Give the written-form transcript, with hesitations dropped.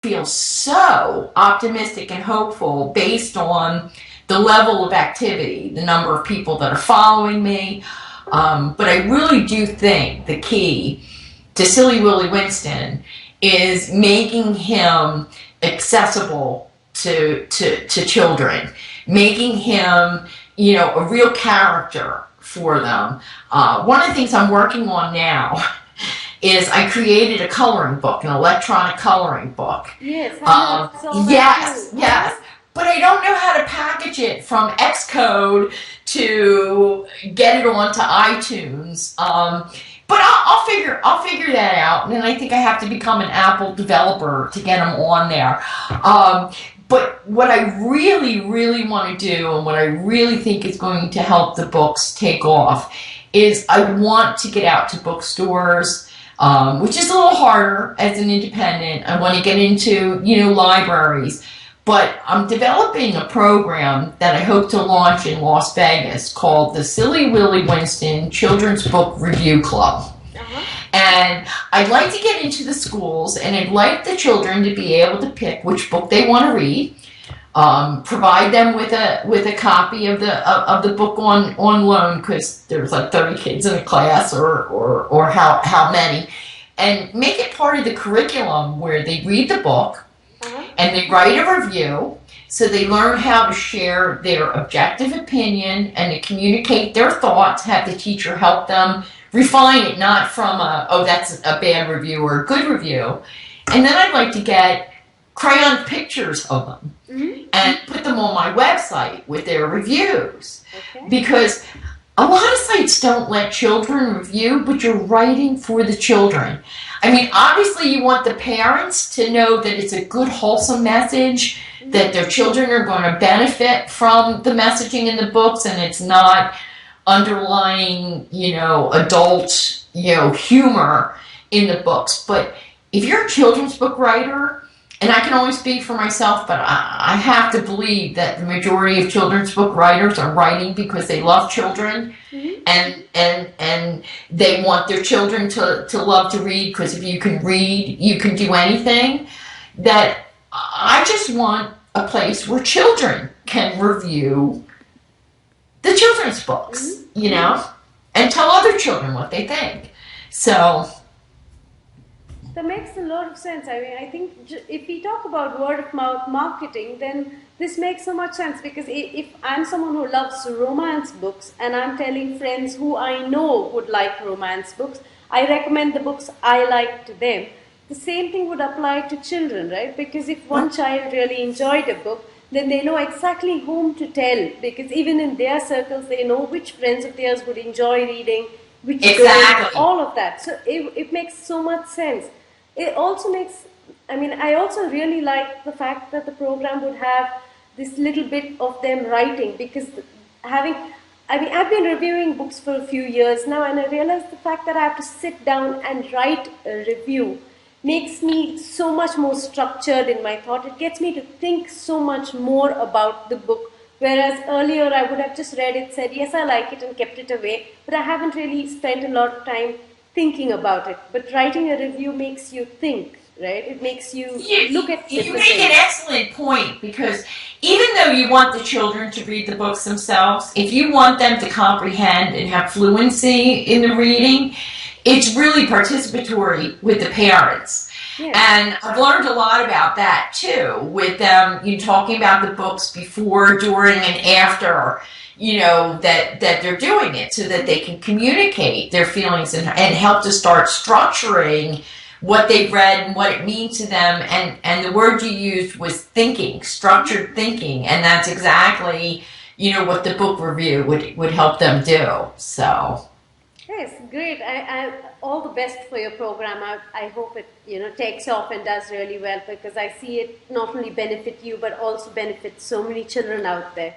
feel so optimistic and hopeful based on the level of activity, the number of people that are following me. But I really do think the key to Silly Willy Winston is making him accessible to children, making him, a real character for them. One of the things I'm working on now is I created a coloring book, an electronic coloring book. Yes, I saw that Yes, too. yes. But I don't know how to package it from Xcode to get it onto iTunes. But I'll figure that out. And then I think I have to become an Apple developer to get them on there. But what I really, really want to do, and what I really think is going to help the books take off, is I want to get out to bookstores, which is a little harder as an independent. I want to get into, libraries. But I'm developing a program that I hope to launch in Las Vegas called the Silly Willy Winston Children's Book Review Club. And I'd like to get into the schools, and I'd like the children to be able to pick which book they want to read, provide them with a copy of the book on loan, because there's like 30 kids in a class or how many, and make it part of the curriculum where they read the book and they write a review, so they learn how to share their objective opinion and to communicate their thoughts, have the teacher help them refine it, not from that's a bad review or a good review. And then I'd like to get crayon pictures of them and put them on my website with their reviews. Because a lot of sites don't let children review, but you're writing for the children. I mean, obviously you want the parents to know that it's a good, wholesome message, that their children are going to benefit from the messaging in the books, and it's not underlying, adult, humor in the books. But if you're a children's book writer, and I can only speak for myself, but I have to believe that the majority of children's book writers are writing because they love children, and they want their children to love to read, because if you can read, you can do anything. That I just want a place where children can review the children's books, and tell other children what they think. So that makes a lot of sense. I mean, I think if we talk about word of mouth marketing, then this makes so much sense, because if I'm someone who loves romance books and I'm telling friends who I know would like romance books, I recommend the books I like to them. The same thing would apply to children, right? Because if one child really enjoyed a book, then they know exactly whom to tell, because even in their circles, they know which friends of theirs would enjoy reading, which girls, all of that. So it makes so much sense. It also makes, I also really like the fact that the program would have this little bit of them writing, because I've been reviewing books for a few years now, and I realize the fact that I have to sit down and write a review makes me so much more structured in my thought. It gets me to think so much more about the book, whereas earlier I would have just read it, said, yes, I like it, and kept it away, but I haven't really spent a lot of time thinking about it. But writing a review makes you think, right? It makes you look at it. You make an excellent point, because even though you want the children to read the books themselves, if you want them to comprehend and have fluency in the reading, it's really participatory with the parents. Yeah. And I've learned a lot about that too, with them, talking about the books before, during, and after, that they're doing it, so that they can communicate their feelings and help to start structuring what they've read and what it means to them. And the word you used was thinking, structured thinking, and that's exactly, what the book review would help them do. So yes, great. I all the best for your program. I hope it takes off and does really well, because I see it not only benefit you but also benefit so many children out there.